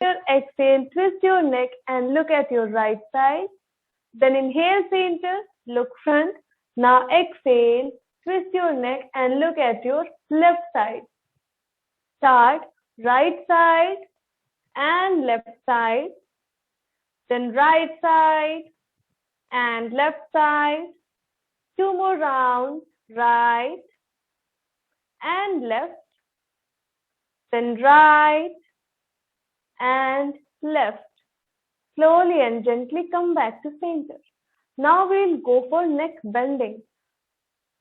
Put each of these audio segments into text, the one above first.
Exhale, twist your neck and look at your right side. Then inhale, center, look front. Now exhale, twist your neck and look at your left side. Start right side and left side. Then right side and left side. 2 more rounds, right and left. Then right and left. Slowly and gently come back to center. Now we'll go for neck bending.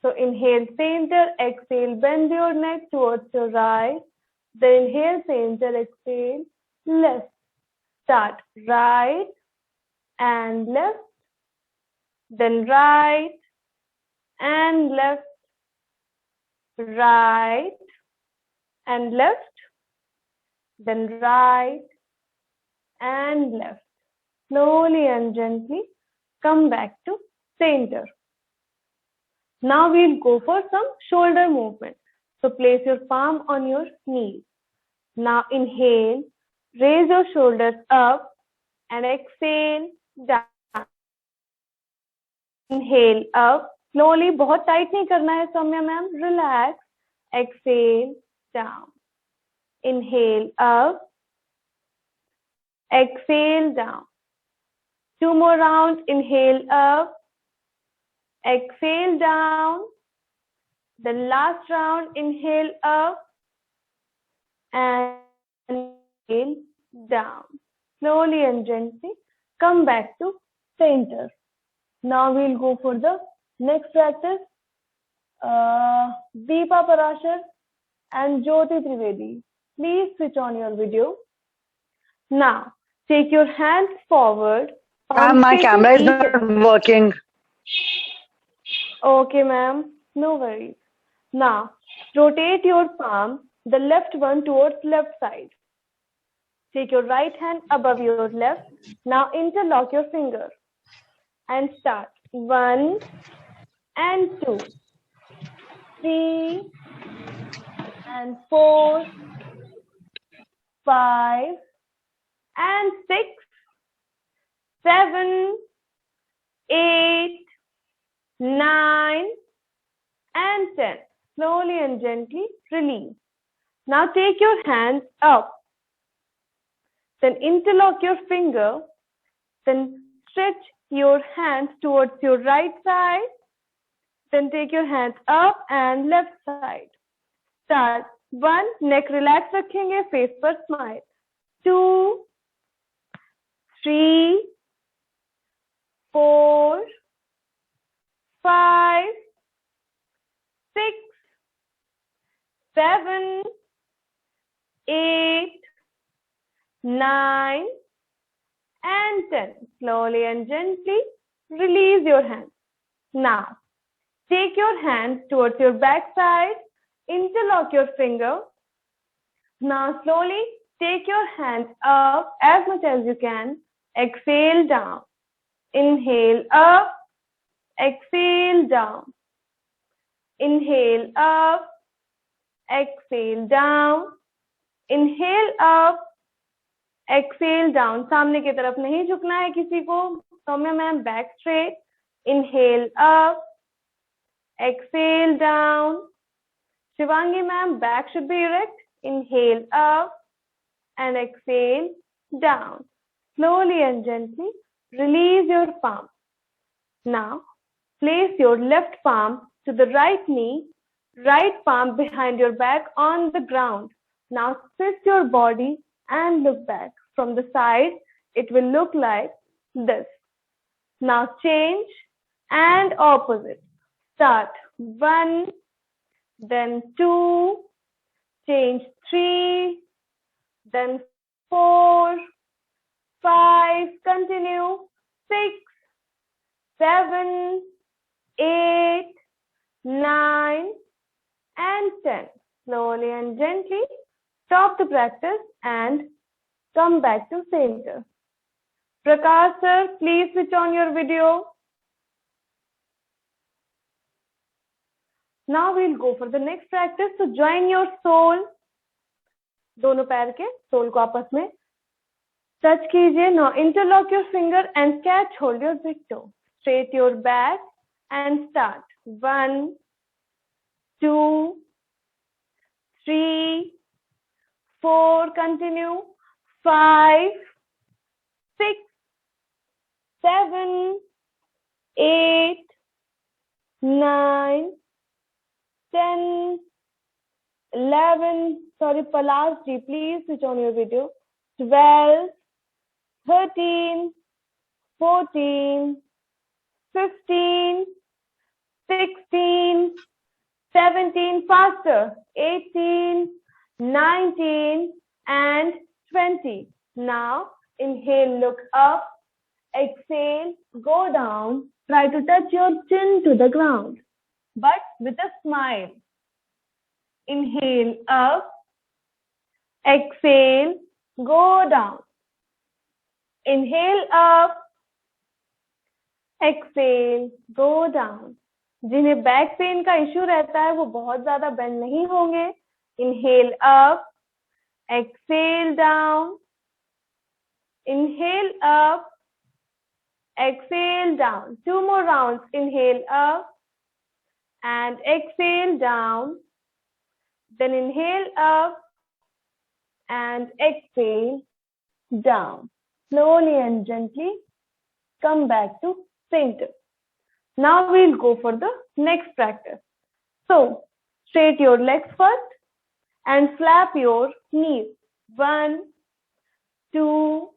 So inhale center, exhale, bend your neck towards your right. Then inhale center, exhale, left. Start right and left. Then right and left. Right and left. Then right and left. Slowly and gently come back to center. Now we'll go for some shoulder movement. So place your palm on your knees. Now inhale, raise your shoulders up and exhale down. Inhale up, slowly, बहुत tight नहीं करना है Saumya ma'am, relax. Exhale down. Inhale up. Exhale down. 2 more rounds. Inhale up. Exhale down. The last round. Inhale up. And inhale down. Slowly and gently come back to center. Now we'll go for the next practice. Deepa Parashar and Jyoti Trivedi. Please switch on your video. Now, take your hands forward. Ma'am, my camera is not working. Okay, ma'am. No worries. Now, rotate your palm, the left one towards left side. Take your right hand above your left. Now, interlock your finger. And start. 1 and 2. 3 and 4, 5 and 6, 7, 8, 9 and 10. Slowly and gently release. Now take your hands up. Then interlock your finger. Then stretch your hands towards your right side. Then take your hands up and left side. Start. 1, neck relax रखेंगे, face पर smile. 2, 3, 4, 5, 6, 7, 8, 9, and 10. Slowly and gently release your hands. Now, take your hands towards your back side. Interlock your finger. Now slowly take your hands up as much as you can. Exhale down. Inhale up. Exhale down. Inhale up. Exhale down. Inhale up. Exhale down. सामने की तरफ नहीं झुकना है किसी को. Saumya ma'am back straight. Inhale up. Exhale down. Shivangi ma'am, back should be erect. Inhale up and exhale down. Slowly and gently release your palm. Now, place your left palm to the right knee, right palm behind your back on the ground. Now, twist your body and look back. From the side, it will look like this. Now, change and opposite. Start. 1, then 2, change 3, then 4, 5, continue, 6, 7, 8, 9, and 10. Slowly and gently stop the practice and come back to center. Prakash sir, please switch on your video. Now we'll go for the next practice. So join your sole. दोनों पैर के soul को आपस में touch कीजिए. Now interlock your finger and catch hold your big toe. Straight your back and start. 1, 2, 3, 4. Continue. 5, 6, 7, 8, 9, 10, 11. Sorry, Palas ji, please switch on your video. 12, 13, 14, 15, 16, 17, faster, 18, 19, and 20. Now, inhale, look up, exhale, go down, try to touch your chin to the ground, but with a smile. Inhale up, exhale, go down. Inhale up, exhale, go down. जिन्हें back pain का issue रहता है वो बहुत ज्यादा bend नहीं होंगे. Inhale up, exhale down. Inhale up, exhale down. 2 more rounds. Inhale up and exhale down. Then inhale up and exhale down. Slowly and gently come back to center. Now we'll go for the next practice. So straight your legs first and flap your knees. 1, 2,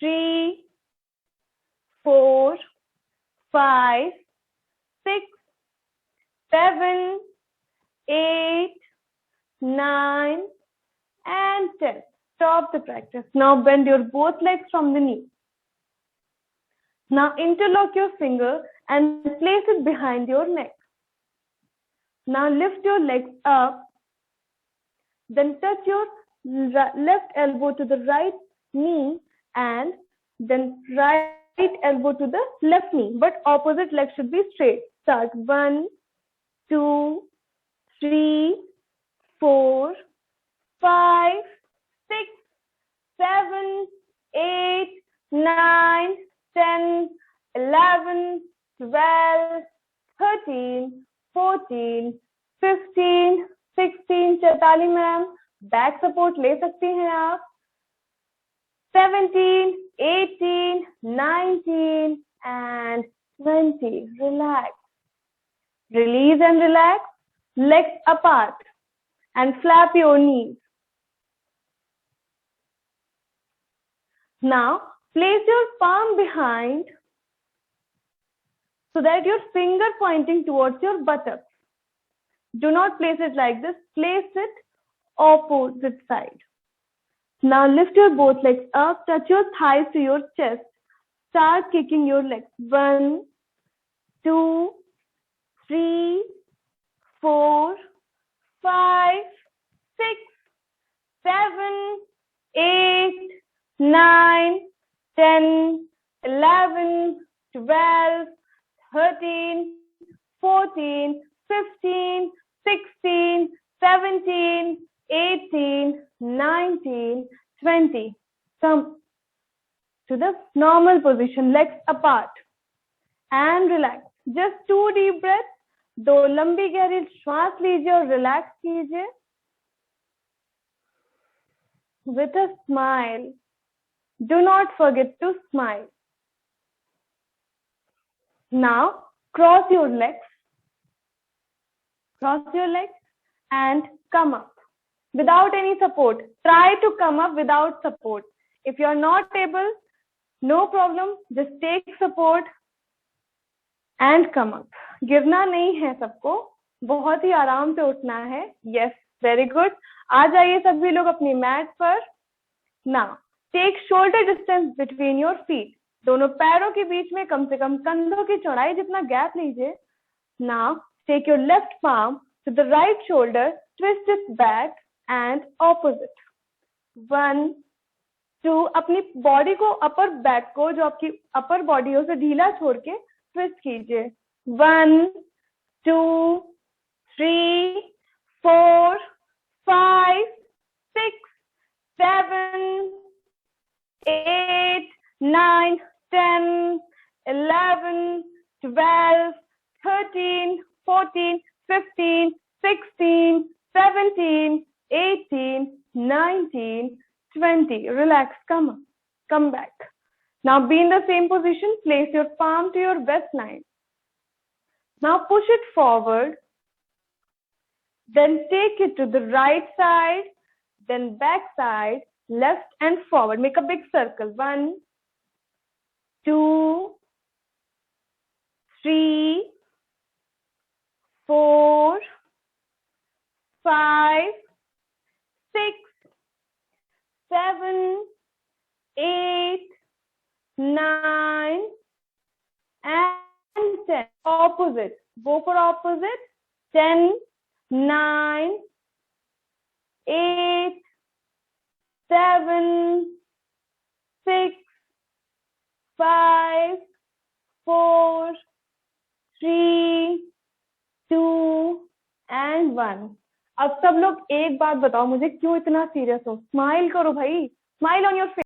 3, 4, 5, 6, 7, 8, 9, and 10. Stop the practice. Now bend your both legs from the knee. Now interlock your finger and place it behind your neck. Now lift your legs up. Then touch your left elbow to the right knee and then right elbow to the left knee. But opposite leg should be straight. Start. 1, 2, 3, 4, 5, 6, 7, 8, 9, 10, 11, 12, 13, 14, 15, 16. Chaitali ma'am back support ले सकती हैं आप. 17, 18, 19, and 20. Relax. Release and relax. Legs apart and flap your knees. Now place your palm behind so that your finger pointing towards your buttocks. Do not place it like this. Place it opposite side. Now lift your both legs up. Touch your thighs to your chest. Start kicking your legs. 1, 2, 3, 4, 5, 6, 7, 8, 9, 10, 11, 12, 13, 14, 15, 16, 17, 18, 19, 20. Come to the normal position, legs apart and relax. Just 2 deep breaths. 2 लंबी गहरी श्वास लीजिए और relax कीजिए. With a smile. Do not forget to smile. Now cross your legs. Cross your legs and come up without any support. Try to come up without support. If you are not able, no problem. Just take support and come up. गिरना नहीं है सबको, बहुत ही आराम से उठना है. Yes, very good. आ जाइए सभी लोग अपनी मैट पर. Now take shoulder distance between your feet. दोनों पैरों के बीच में कम से कम कंधों की चौड़ाई जितना गैप लीजिए. Now take your left palm to the right shoulder, twist it back and opposite. 1, 2. अपनी बॉडी को अपर बैक को जो आपकी अपर बॉडी है उसे ढीला छोड़ के ट्विस्ट कीजिए. 1, 2, 3, 4, 5, 6, 7, 8, 9, 10, 11, 12, 13, 14, 15, 16, 17, 18, 19, 20. Relax, come back. Now be in the same position, place your palm to your best line. Now push it forward, then take it to the right side, then back side, left and forward. Make a big circle. 1, 2, 3, 4, 5, 6, 7, 8, 9, and 10. Opposite. Go for opposite. 10, 9, 8, 7, 6, 5, 4, 3, 2 and 1. अब सब लोग एक बात बताओ मुझे, क्यों इतना serious हो? स्माइल करो भाई, स्माइल ऑन योर फेस.